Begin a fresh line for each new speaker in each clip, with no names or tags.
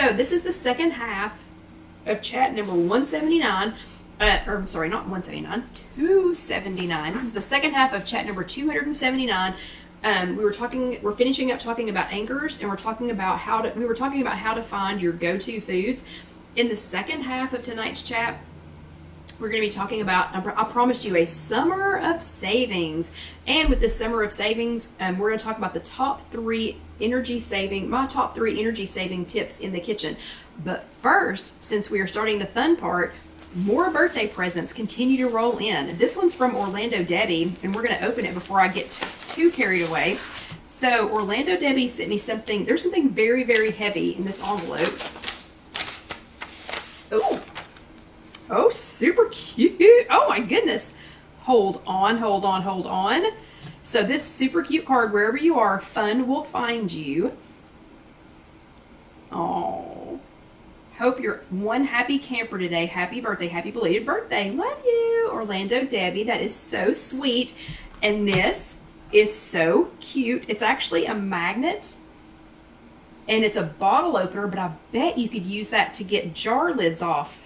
So this is the second half of chat number 179. Or I'm sorry, not 179, 279. This is the second half of chat number 279. We're finishing up talking about anchors, and we're talking about how to find your go-to foods. In the second half of tonight's chat, we're going to be talking about, I promised you, a summer of savings. And with this summer of savings, we're going to talk about my top 3 energy saving tips in the kitchen. But first, since we are starting the fun part, more birthday presents continue to roll in. This one's from Orlando Debbie, and we're going to open it before I get too carried away. So Orlando Debbie sent me something. There's something very, very heavy in this envelope. Oh, super cute. Oh my goodness. Hold on. So this super cute card, wherever you are, fun will find you. Oh, hope you're one happy camper today. Happy birthday, happy belated birthday. Love you, Orlando Debbie. That is so sweet. And this is so cute. It's actually a magnet, and it's a bottle opener, but I bet you could use that to get jar lids off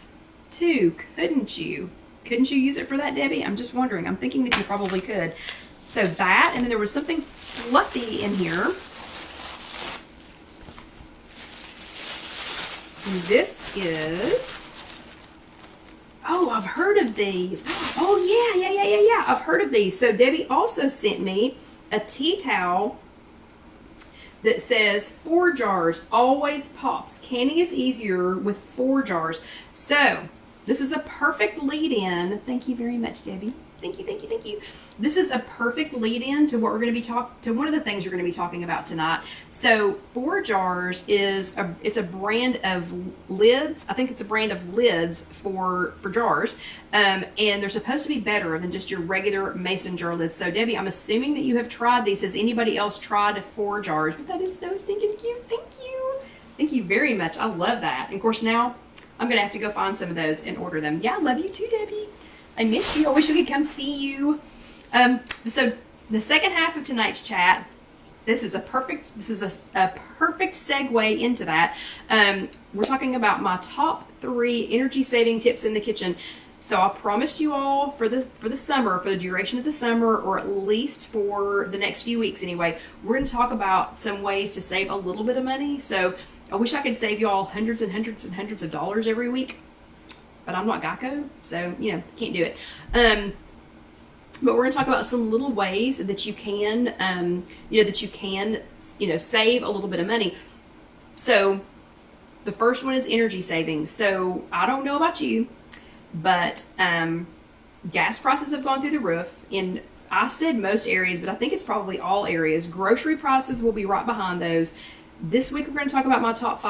too, couldn't you? Couldn't you use it for that, Debbie? I'm just wondering. I'm thinking that you probably could. So that, and then there was something fluffy in here. And this is, oh, I've heard of these. Oh yeah. I've heard of these. So Debbie also sent me a tea towel that says 4 jars, always pops. Canning is easier with 4 jars. So this is a perfect lead-in. Thank you very much, Debbie. Thank you. This is a perfect lead-in to what we're going to be one of the things we're going to be talking about tonight. So 4 jars is it's a brand of lids. I think it's a brand of lids for jars, and they're supposed to be better than just your regular mason jar lids. So Debbie, I'm assuming that you have tried these. Has anybody else tried 4 jars? But that was thinking cute. Thank you very much. I love that. And of course now I'm going to have to go find some of those and order them. Yeah, I love you too, Debbie. I miss you. I wish we could come see you. So the second half of tonight's chat, this is a perfect segue into that. We're talking about my top 3 energy saving tips in the kitchen. So I promised you all for the summer, for the duration of the summer, or at least for the next few weeks anyway, we're going to talk about some ways to save a little bit of money. So I wish I could save you all hundreds and hundreds and hundreds of dollars every week, but I'm not Geico, so can't do it. But we're going to talk about some little ways that you can, save a little bit of money. So the first one is energy savings. So I don't know about you, but gas prices have gone through the roof in, I said most areas, but I think it's probably all areas. Grocery prices will be right behind those. This week we're going to talk about my top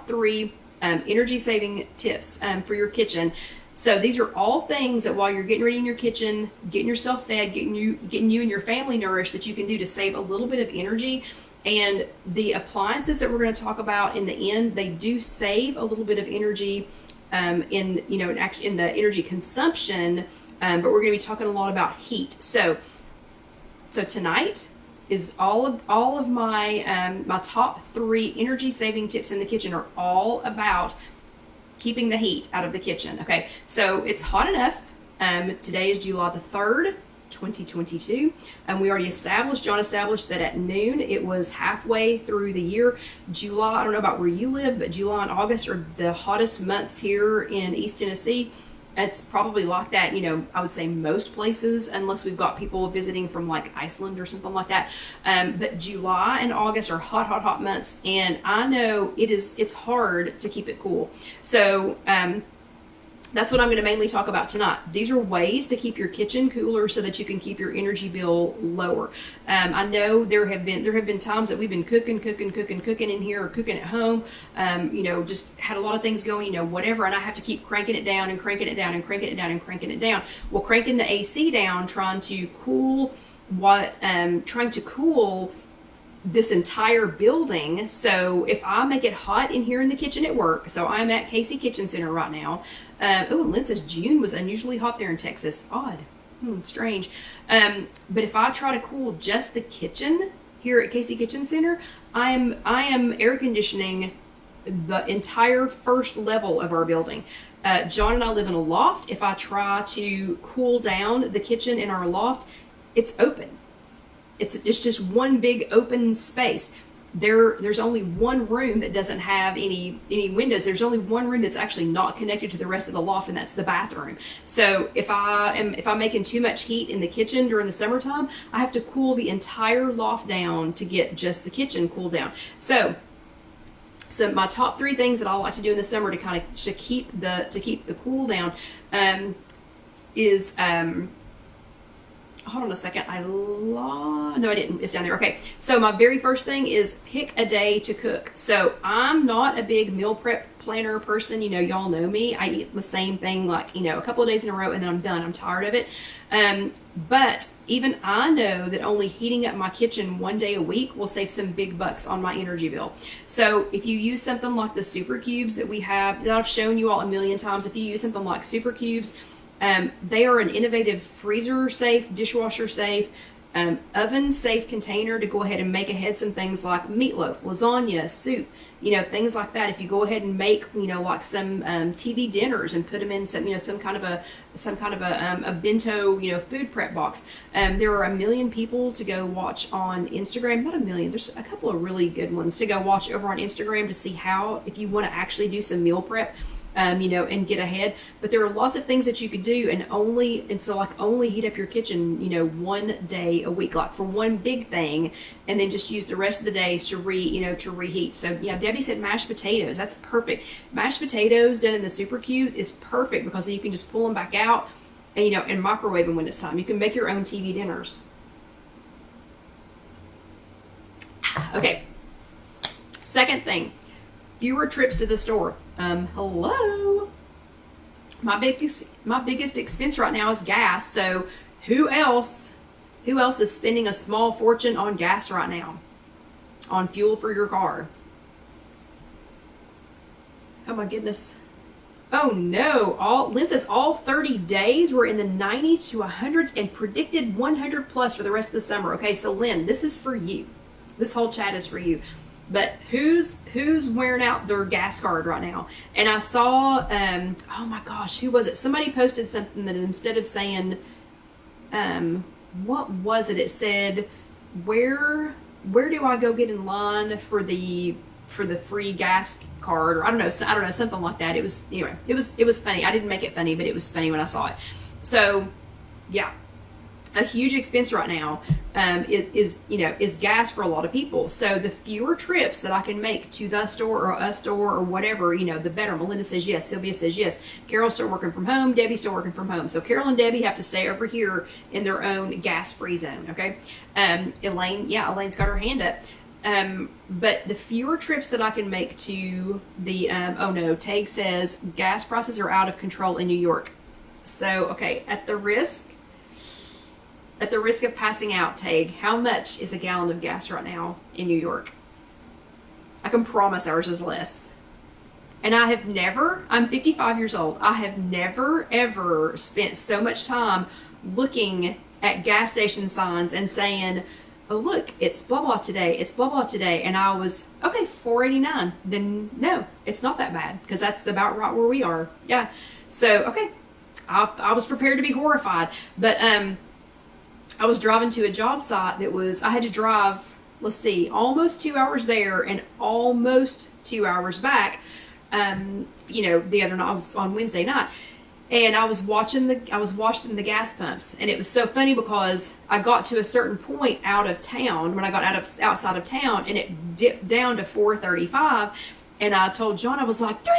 3 energy saving tips for your kitchen. So these are all things that while you're getting ready in your kitchen, getting yourself fed, getting you and your family nourished, that you can do to save a little bit of energy. And the appliances that we're going to talk about in the end, they do save a little bit of energy in the energy consumption, but we're going to be talking a lot about heat. So tonight is all of my my top 3 energy saving tips in the kitchen are all about keeping the heat out of the kitchen. Okay, so it's hot enough. Today is July the 3rd, 2022, and we already John established that at noon it was halfway through the year. July, I don't know about where you live, but July and August are the hottest months here in East Tennessee. It's probably like that, I would say most places, unless we've got people visiting from like Iceland or something like that. But July and August are hot months, and I know it's hard to keep it cool. So that's what I'm going to mainly talk about tonight. These are ways to keep your kitchen cooler so that you can keep your energy bill lower. I know there have been times that we've been cooking in here, or cooking at home. Just had a lot of things going, whatever, and I have to keep cranking it down and cranking it down and cranking it down and cranking it down. Well, cranking the AC down, trying to cool this entire building. So if I make it hot in here in the kitchen at work, so I'm at Casey Kitchen Center right now. And Lynn says June was unusually hot there in Texas. Odd. Strange. But if I try to cool just the kitchen here at Casey Kitchen Center, I am air conditioning the entire first level of our building. John and I live in a loft. If I try to cool down the kitchen in our loft, it's open. It's just one big open space. There's only one room that doesn't have any windows. There's only one room that's actually not connected to the rest of the loft, and that's the bathroom. So if I'm making too much heat in the kitchen during the summertime, I have to cool the entire loft down to get just the kitchen cooled down. So my top 3 things that I like to do in the summer to keep the cool down is hold on a second. No, I didn't. It's down there. Okay. So my very first thing is pick a day to cook. So I'm not a big meal prep planner person. Y'all know me. I eat the same thing like, a couple of days in a row and then I'm done. I'm tired of it. But even I know that only heating up my kitchen one day a week will save some big bucks on my energy bill. So if you use something like the super cubes that I've shown you all a million times, if you use something like super cubes, they are an innovative freezer safe, dishwasher safe, oven safe container to go ahead and make ahead some things like meatloaf, lasagna, soup, things like that. If you go ahead and make, like some TV dinners and put them in some kind of a bento, food prep box. There are a million people to go watch on Instagram. Not a million. There's a couple of really good ones to go watch over on Instagram to see how, if you want to actually do some meal prep, and get ahead. But there are lots of things that you could do and only heat up your kitchen, one day a week, like for one big thing, and then just use the rest of the days to reheat. So yeah, Debbie said mashed potatoes. That's perfect. Mashed potatoes done in the super cubes is perfect because you can just pull them back out and, and microwave them when it's time. You can make your own TV dinners. Okay. Second thing, fewer trips to the store. Hello. My biggest expense right now is gas. So who else is spending a small fortune on gas right now? On fuel for your car? Oh my goodness. Oh no. Lynn says all 30 days we're in the 90s to 100s and predicted 100 plus for the rest of the summer. Okay, so Lynn, this is for you. This whole chat is for you. But who's wearing out their gas card right now? And I saw, oh my gosh, who was it? Somebody posted something that instead of saying, what was it? It said, where do I go get in line for the free gas card? Or I don't know, something like that. It was funny. I didn't make it funny, but it was funny when I saw it. So yeah. A huge expense right now is gas for a lot of people. So the fewer trips that I can make to the store or a store or whatever, the better. Melinda says yes. Sylvia says yes. Carol's still working from home. Debbie's still working from home. So Carol and Debbie have to stay over here in their own gas-free zone. Okay. Elaine's got her hand up. But the fewer trips that I can make to the, oh no, Tag says gas prices are out of control in New York. So, okay, at the risk of passing out, Tag, how much is a gallon of gas right now in New York? I can promise ours is less. And I'm 55 years old. I have never, ever spent so much time looking at gas station signs and saying, oh, look, it's blah, blah today. It's blah, blah today. And I was, okay, $4.89. Then no, it's not that bad because that's about right where we are. Yeah. So, okay. I was prepared to be horrified. But, I was driving to a job site I had to drive, almost 2 hours there and almost 2 hours back. The other night, I was on Wednesday night, and I was watching the gas pumps, and it was so funny because I got to a certain point out of town when I got outside of town, and it dipped down to $4.35. And I told John, I was like, they're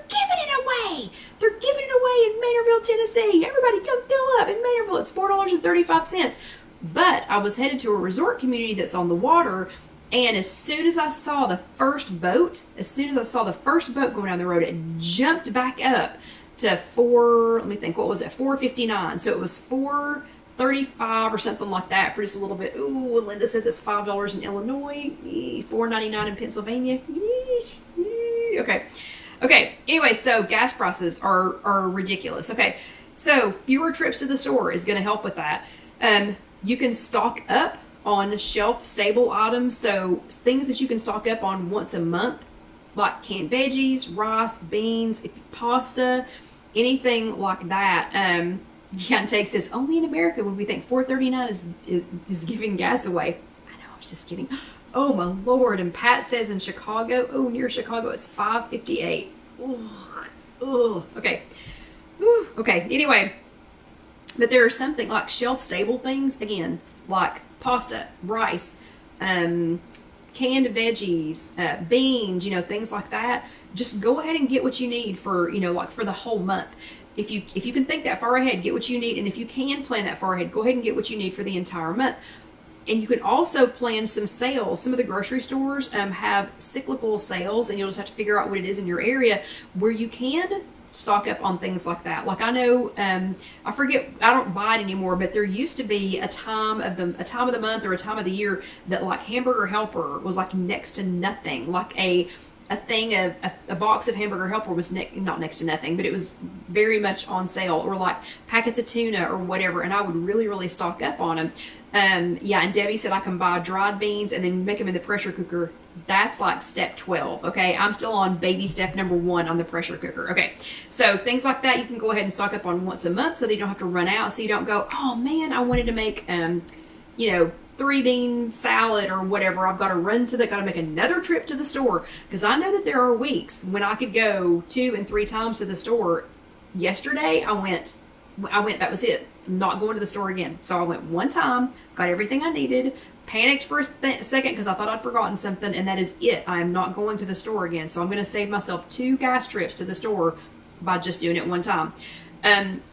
giving it away. They're giving it away in Maynardville, Tennessee. Everybody come fill up in Maynardville. It's $4.35. But I was headed to a resort community that's on the water. And as soon as I saw the first boat going down the road, it jumped back up to $4.59. So it was $4.35 or something like that for just a little bit. Ooh, Linda says it's $5 in Illinois, $4.99 in Pennsylvania. Yeesh. Okay. Anyway, so gas prices are ridiculous. Okay. So fewer trips to the store is going to help with that. You can stock up on shelf stable items. So things that you can stock up on once a month. like canned veggies, rice, beans, pasta, anything like that. Take says, only in America would we think $4.39 is giving gas away. I know, I was just kidding. Oh my Lord. And Pat says in Chicago, near Chicago, it's $5.58. Okay. Okay. Anyway, but there are something like shelf stable things, again, like pasta, rice, canned veggies, beans, things like that. Just go ahead and get what you need for, like for the whole month. If you can think that far ahead, get what you need. And if you can plan that far ahead, go ahead and get what you need for the entire month. And you can also plan some sales. Some of the grocery stores have cyclical sales, and you'll just have to figure out what it is in your area where you can stock up on things like that. Like I know, I forget, I don't buy it anymore, but there used to be a time of the month or a time of the year that like Hamburger Helper was like next to nothing. Like a thing of a box of Hamburger Helper was not next to nothing, but it was very much on sale, or like packets of tuna or whatever. And I would really stock up on them. And Debbie said I can buy dried beans and then make them in the pressure cooker. That's like step 12. Okay. I'm still on baby step number 1 on the pressure cooker. Okay. So things like that, you can go ahead and stock up on once a month so that you don't have to run out. So you don't go, oh man, I wanted to make, 3-bean salad or whatever. I've got to gotta make another trip to the store, because I know that there are weeks when I could go 2 and 3 times to the store. Yesterday I went, that was it. I'm not going to the store again. So I went one time, got everything I needed, panicked for a second because I thought I'd forgotten something, and that is it. I am not going to the store again. So I'm going to save myself 2 gas trips to the store by just doing it one time.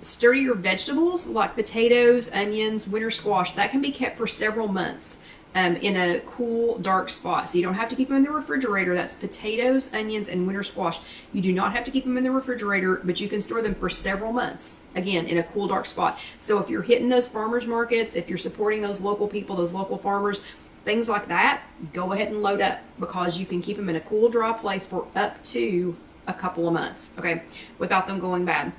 Sturdier vegetables like potatoes, onions, winter squash, that can be kept for several months in a cool, dark spot. So you don't have to keep them in the refrigerator. That's potatoes, onions, and winter squash. You do not have to keep them in the refrigerator, but you can store them for several months, again, in a cool, dark spot. So if you're hitting those farmers markets, if you're supporting those local people, those local farmers, things like that, go ahead and load up, because you can keep them in a cool, dry place for up to a couple of months, okay, without them going bad.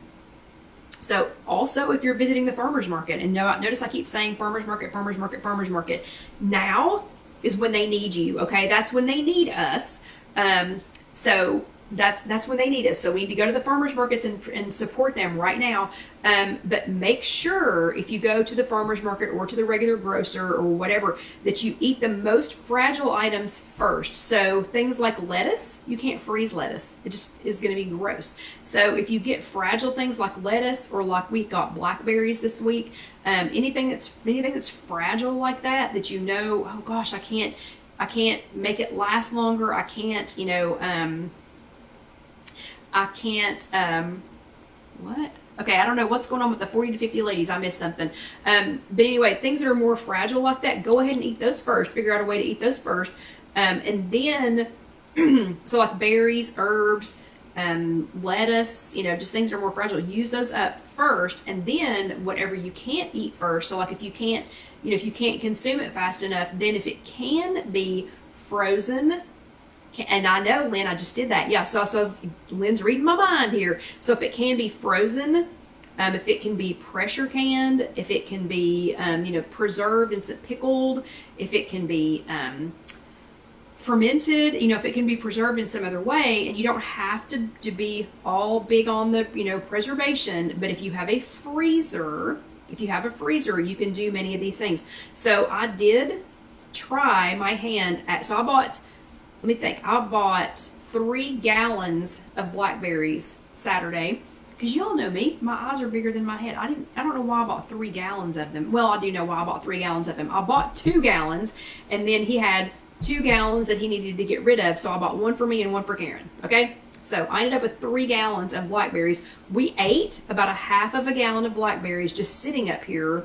So also, if you're visiting the farmer's market, and notice I keep saying farmer's market, farmer's market, farmer's market. Now is when they need you, okay? That's when they need us. So that's when they need us. So we need to go to the farmers markets and support them right now. But make sure if you go to the farmers market or to the regular grocer or whatever, that you eat the most fragile items first. So things like lettuce, you can't freeze lettuce. It just is going to be gross. So if you get fragile things like lettuce, or like we got blackberries this week, anything that's fragile like that, oh gosh, I can't make it last longer. I can't, what? Okay, I don't know what's going on with the 40 to 50 ladies. I missed something. But anyway, things that are more fragile like that, go ahead and eat those first. Figure out a way to eat those first. And then, so like berries, herbs, lettuce, just things that are more fragile, use those up first. And then whatever you can't eat first, so like if you can't consume it fast enough, then if it can be frozen, and I know, Lynn, I just did that. Yeah, so Lynn's reading my mind here. So if it can be frozen, if it can be pressure canned, if it can be, preserved and pickled, if it can be fermented, if it can be preserved in some other way, and you don't have to be all big on the, preservation, but if you have a freezer, you can do many of these things. So I did try my hand at, so I bought 3 gallons of blackberries Saturday, because y'all know me, my eyes are bigger than my head. I don't know why I bought 3 gallons of them. Well, I do know why I bought 3 gallons of them. I bought 2 gallons, and then he had 2 gallons that he needed to get rid of, so I bought 1 for me and 1 for Karen, okay? So I ended up with 3 gallons of blackberries. We ate about a half of a gallon of blackberries just sitting up here.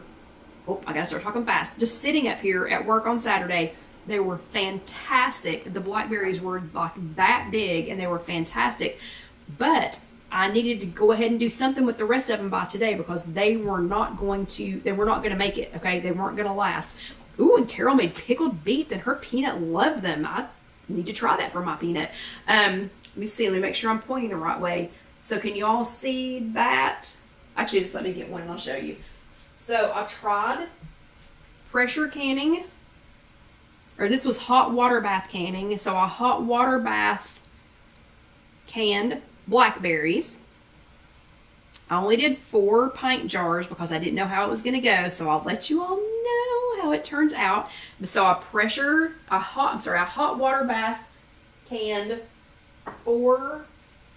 Oh, I gotta start talking fast. Just sitting up here at work on Saturday. They were fantastic. The blackberries were like that big, and they were fantastic. But I needed to go ahead and do something with the rest of them by today, because they were not going to make it, okay? They weren't going to last. Ooh, and Carol made pickled beets, and her peanut loved them. I need to try that for my peanut. Let me make sure I'm pointing the right way. So can you all see that? Actually, just let me get one and I'll show you. So I tried pressure canning. Or this was hot water bath canning. So I hot water bath canned blackberries. I only did 4 pint jars because I didn't know how it was going to go, so I'll let you all know how it turns out. So I hot water bath canned 4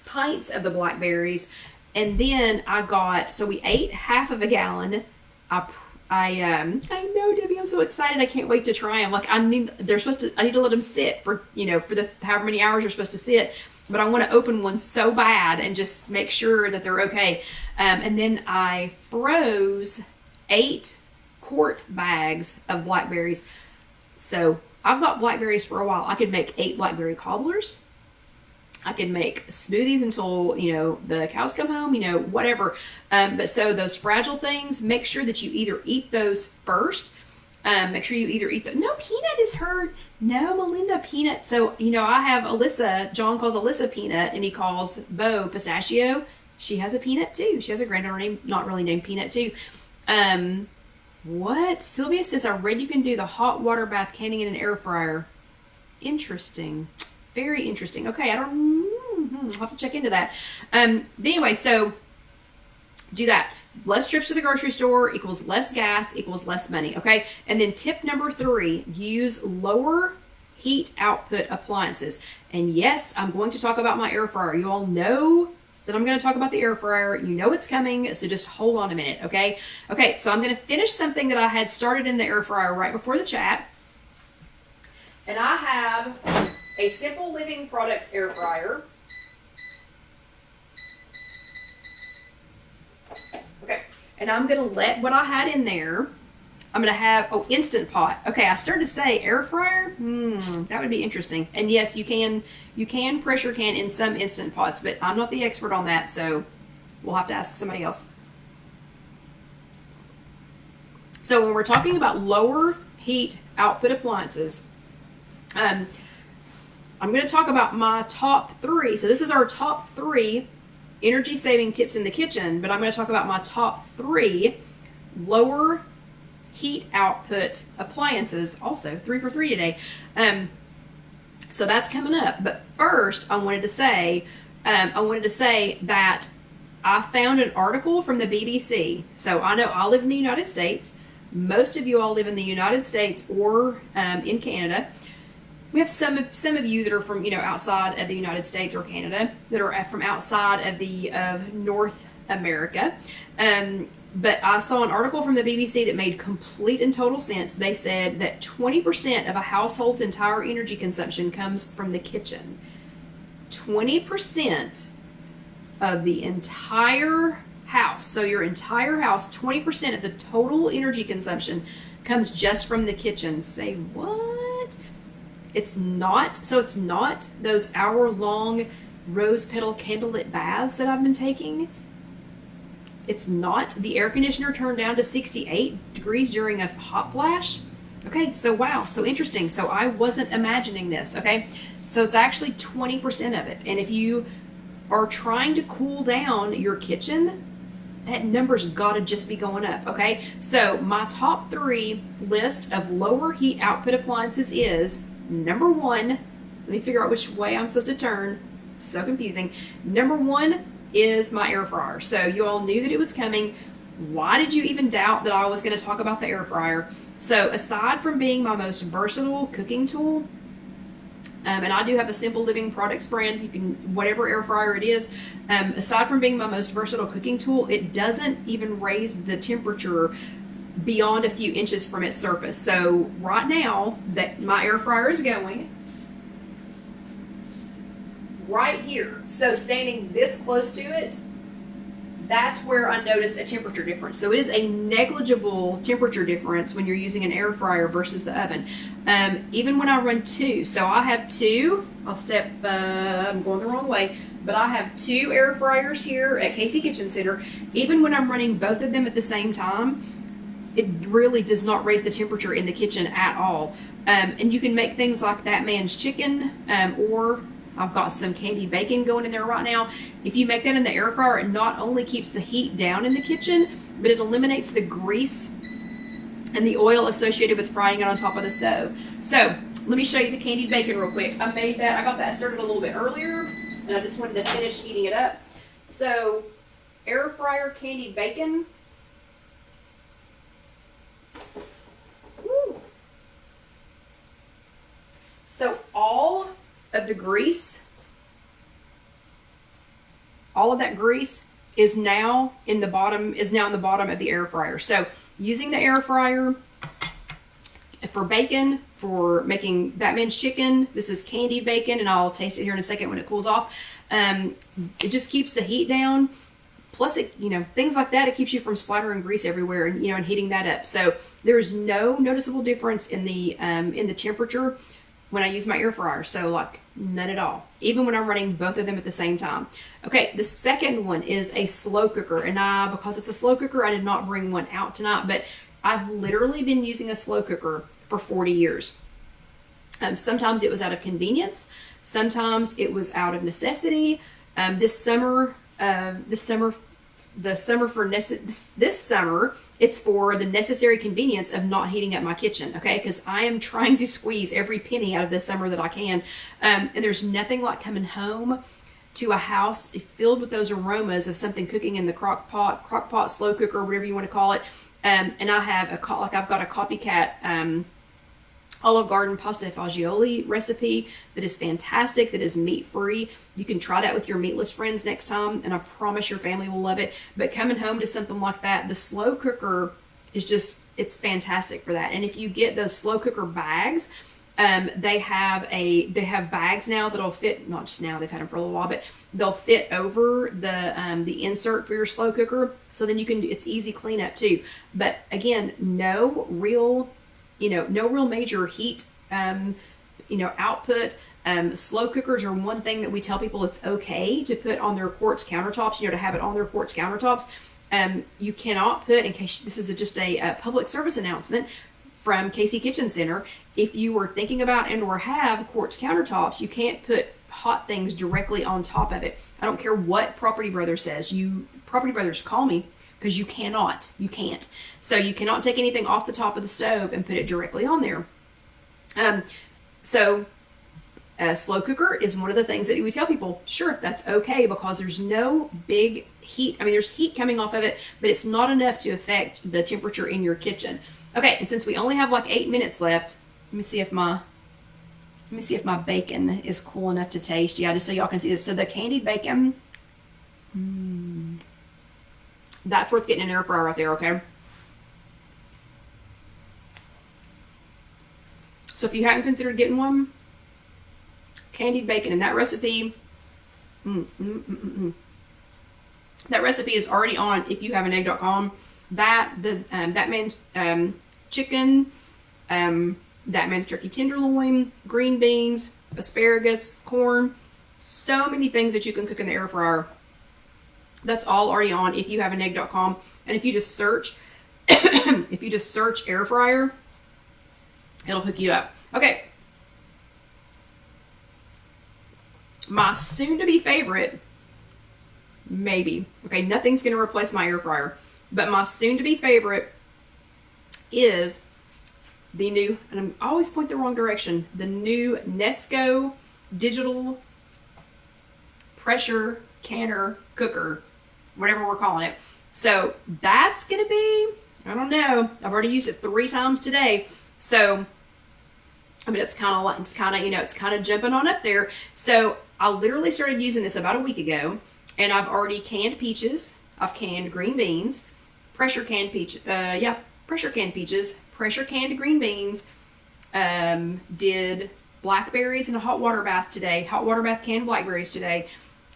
pints of the blackberries, and then so we ate half of a gallon. I know, Debbie, I'm so excited. I can't wait to try them. Like, I need to let them sit for the however many hours they're supposed to sit. But I want to open one so bad and just make sure that they're okay. And then I froze 8 quart bags of blackberries. So I've got blackberries for a while. I could make 8 blackberry cobblers. I could make smoothies until, the cows come home, whatever. But so those fragile things, make sure that you either eat those first. Make sure you either eat no, Peanut is her. No, Melinda, Peanut. So, I have Alyssa. John calls Alyssa Peanut, and he calls Bo Pistachio. She has a Peanut too. She has a granddaughter not really named Peanut too. What? Sylvia says, I read you can do the hot water bath canning in an air fryer. Interesting. Very interesting. Okay, I'll have to check into that. But anyway, so do that. Less trips to the grocery store equals less gas equals less money, okay? And then tip number 3, use lower heat output appliances. And yes, I'm going to talk about my air fryer. You all know that I'm going to talk about the air fryer. You know it's coming, so just hold on a minute, okay? Okay, so I'm going to finish something that I had started in the air fryer right before the chat. And I have a Simple Living Products air fryer. Okay, and I'm going to let what I had in there, I'm going to have, Instant Pot. Okay, I started to say air fryer. That would be interesting. And yes, you can pressure can in some Instant Pots, but I'm not the expert on that, so we'll have to ask somebody else. So when we're talking about lower heat output appliances, I'm going to talk about my top 3. So this is our top 3 energy saving tips in the kitchen, but I'm going to talk about my top 3 lower heat output appliances, also 3 for 3 today. So that's coming up. But first, I wanted to say that I found an article from the BBC. So I know I live in the United States. Most of you all live in the United States or in Canada. We have some of you that are from outside of the United States or Canada, that are from outside of North America. But I saw an article from the BBC that made complete and total sense. They said that 20% of a household's entire energy consumption comes from the kitchen. 20% of the entire house, so your entire house, 20% of the total energy consumption comes just from the kitchen. Say what? It's not those hour-long rose petal candlelit baths that I've been taking. It's not the air conditioner turned down to 68 degrees during a hot flash. Okay, so wow, so interesting. So I wasn't imagining this, okay? So it's actually 20% of it. And if you are trying to cool down your kitchen, that number's gotta just be going up, okay? So my top 3 list of lower heat output appliances is number 1, let me figure out which way I'm supposed to turn. It's so confusing. Number 1 is my air fryer. So you all knew that it was coming. Why did you even doubt that I was going to talk about the air fryer? So aside from being my most versatile cooking tool, and I do have a Simple Living Products brand, you can, whatever air fryer it is, aside from being my most versatile cooking tool, it doesn't even raise the temperature beyond a few inches from its surface. So right now that my air fryer is going right here, so standing this close to it, that's where I notice a temperature difference. So it is a negligible temperature difference when you're using an air fryer versus the oven. Even when I run 2, so I have 2, I'm going the wrong way, but I have 2 air fryers here at Casey Kitchen Center. Even when I'm running both of them at the same time, it really does not raise the temperature in the kitchen at all. And you can make things like that man's chicken, or I've got some candied bacon going in there right now. If you make that in the air fryer, it not only keeps the heat down in the kitchen, but it eliminates the grease and the oil associated with frying it on top of the stove. So let me show you the candied bacon real quick. I got that started a little bit earlier. and I just wanted to finish heating it up. So, air fryer candied bacon. Woo. So all of the grease, all of that grease is now in the bottom of the air fryer. So using the air fryer for bacon, for making that man's chicken, this is candied bacon, and I'll taste it here in a second when it cools off. It just keeps the heat down. Plus, it, things like that, it keeps you from splattering grease everywhere, and and heating that up. So there's no noticeable difference in the temperature when I use my air fryer. So like none at all, even when I'm running both of them at the same time. Okay, the second one is a slow cooker, and because it's a slow cooker, I did not bring one out tonight, but I've literally been using a slow cooker for 40 years. Sometimes it was out of convenience, sometimes it was out of necessity. This summer, it's for the necessary convenience of not heating up my kitchen, okay? Because I am trying to squeeze every penny out of this summer that I can. And there's nothing like coming home to a house filled with those aromas of something cooking in the crock pot, slow cooker, whatever you want to call it. And I have I've got a copycat Olive Garden pasta fagioli recipe that is fantastic, that is meat-free. You can try that with your meatless friends next time, and I promise your family will love it. But coming home to something like that, the slow cooker is it's fantastic for that. And if you get those slow cooker bags, they have bags now that'll fit, not just now, they've had them for a little while, but they'll fit over the insert for your slow cooker. So then it's easy cleanup too. But again, no real major heat, output. Slow cookers are one thing that we tell people it's okay to put on their quartz countertops, to have it on their quartz countertops. You cannot put, in case this is just a public service announcement from KC Kitchen Center, if you were thinking about and or have quartz countertops, you can't put hot things directly on top of it. I don't care what Property Brothers says. Property Brothers, call me. Because you can't. So you cannot take anything off the top of the stove and put it directly on there. So a slow cooker is one of the things that we tell people, sure, that's okay, because there's no big heat. I mean, there's heat coming off of it, but it's not enough to affect the temperature in your kitchen. Okay, and since we only have like 8 minutes left, let me see if my bacon is cool enough to taste. Yeah, just so y'all can see this. So the candied bacon, that's worth getting an air fryer right there, okay? So if you hadn't considered getting one, candied bacon, and that recipe, that recipe is already on IfYouHaveAnEgg.com. That man's chicken, that man's turkey tenderloin, green beans, asparagus, corn, so many things that you can cook in the air fryer. That's all already on IfYouHaveAnEgg.com. And if you just search, air fryer, it'll hook you up. Okay. My soon-to-be favorite, maybe. Okay, nothing's going to replace my air fryer. But my soon-to-be favorite is the new, and I always point the wrong direction, the new Nesco digital pressure canner cooker, whatever we're calling it. So that's going to be, I don't know, I've already used it 3 times today. So, I mean, it's kind of jumping on up there. So I literally started using this about a week ago, and I've already canned peaches. I've canned green beans, pressure canned peaches, pressure canned green beans, did blackberries in a hot water bath today, hot water bath canned blackberries today.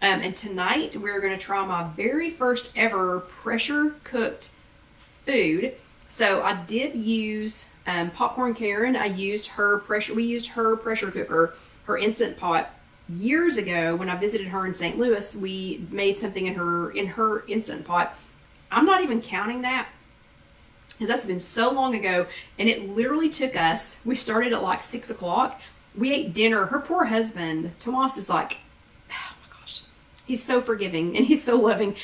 And tonight we're going to try my very first ever pressure cooked food. So I did use Popcorn Karen. We used her pressure cooker, her Instant Pot, years ago when I visited her in St. Louis. We made something in her Instant Pot. I'm not even counting that, because that's been so long ago, and it literally took us, we started at like 6 o'clock. We ate dinner. Her poor husband, Tomas, is like, oh my gosh, he's so forgiving and he's so loving.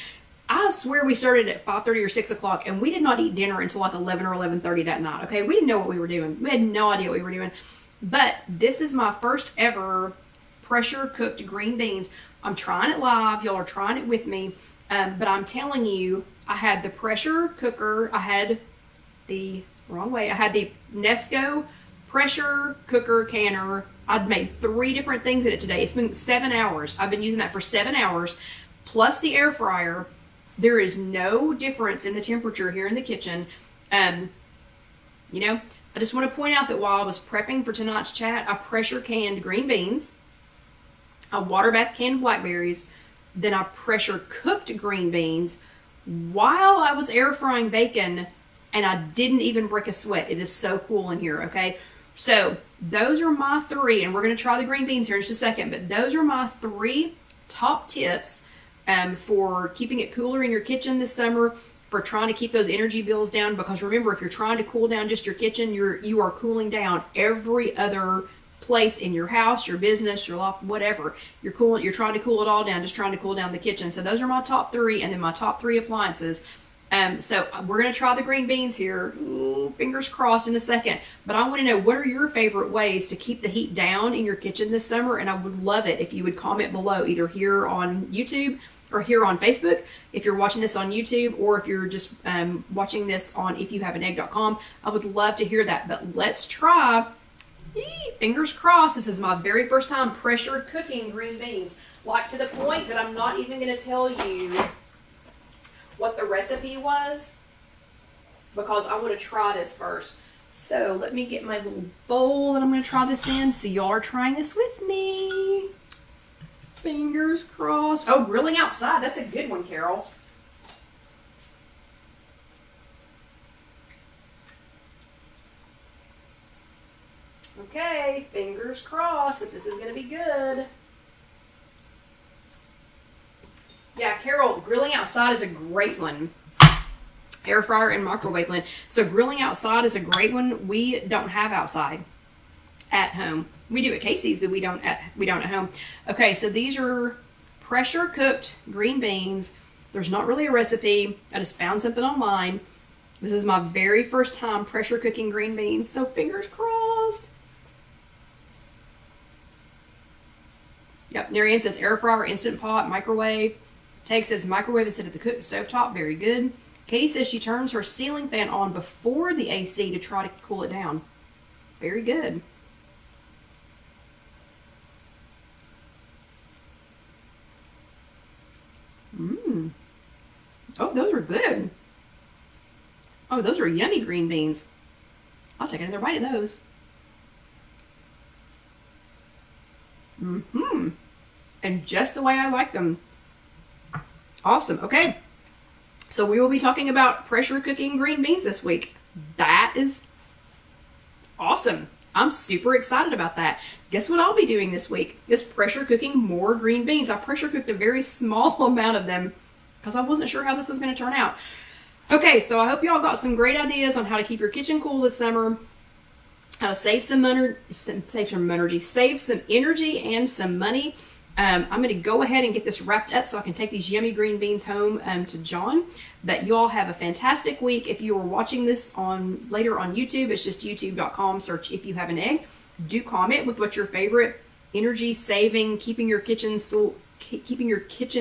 I swear we started at 5:30 or 6 o'clock, and we did not eat dinner until like 11 or 11:30 that night, okay? We didn't know what we were doing. We had no idea what we were doing. But this is my first ever pressure cooked green beans. I'm trying it live. Y'all are trying it with me. But I'm telling you, I had the pressure cooker. I had the Nesco pressure cooker canner. I'd made 3 different things in it today. It's been 7 hours. I've been using that for 7 hours, plus the air fryer. There is no difference in the temperature here in the kitchen. You know, I just want to point out that while I was prepping for tonight's chat, I pressure canned green beans, I water bath canned blackberries, then I pressure cooked green beans while I was air frying bacon, and I didn't even break a sweat. It is so cool in here, okay? So those are my 3, and we're going to try the green beans here in just a second, but those are my 3 top tips for keeping it cooler in your kitchen this summer, for trying to keep those energy bills down. Because remember, if you're trying to cool down just your kitchen, you are cooling down every other place in your house, your business, your loft, whatever. You're trying to cool it all down, just trying to cool down the kitchen. So those are my top 3, and then my top 3 appliances. So we're going to try the green beans here. Ooh, fingers crossed in a second. But I want to know, what are your favorite ways to keep the heat down in your kitchen this summer? And I would love it if you would comment below, either here on YouTube or here on Facebook, if you're watching this on YouTube, or if you're just watching this on IfYouHaveAnEgg.com. I would love to hear that. But let's try. Fingers crossed. This is my very first time pressure cooking green beans. Like, to the point that I'm not even going to tell you what the recipe was, because I want to try this first. So let me get my little bowl that I'm going to try this in. So y'all are trying this with me. Fingers crossed. Oh, grilling outside. That's a good one, Carol. Okay, fingers crossed that this is going to be good. Yeah, Carol, grilling outside is a great one. Air fryer and microwave blend. So grilling outside is a great one. We don't have outside at home. We do at Casey's, but we don't at home. Okay, so these are pressure cooked green beans. There's not really a recipe. I just found something online. This is my very first time pressure cooking green beans, so fingers crossed. Yep, Marianne says air fryer, instant pot, microwave. Tag says microwave instead of the cooked stovetop. Very good. Katie says she turns her ceiling fan on before the AC to try to cool it down. Very good. Oh, those are good. Oh, those are yummy green beans. I'll take another bite of those. And just the way I like them. Awesome. Okay. So we will be talking about pressure cooking green beans this week. That is awesome. I'm super excited about that. Guess what I'll be doing this week is pressure cooking more green beans. I pressure cooked a very small amount of them because I wasn't sure how this was going to turn out. Okay, so I hope y'all got some great ideas on how to keep your kitchen cool this summer, how to save some energy and some money. I'm going to go ahead and get this wrapped up so I can take these yummy green beans home to John. But you all have a fantastic week. If you are watching this later on YouTube, it's just youtube.com, search If You Have an Egg. Do comment with what your favorite energy saving, keeping your kitchen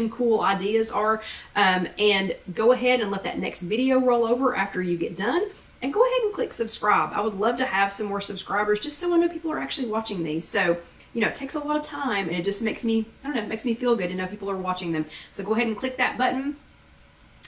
cool ideas are. And go ahead and let that next video roll over after you get done. And go ahead and click subscribe. I would love to have some more subscribers just so I know people are actually watching these. So, you know, it takes a lot of time, and it just makes me, I don't know, it makes me feel good to know people are watching them. So go ahead and click that button,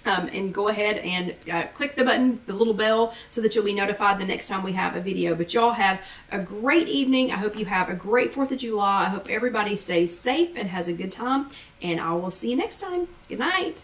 and go ahead and click the button, the little bell, so that you'll be notified the next time we have a video. But y'all have a great evening. I hope you have a great 4th of July. I hope everybody stays safe and has a good time, and I will see you next time. Good night.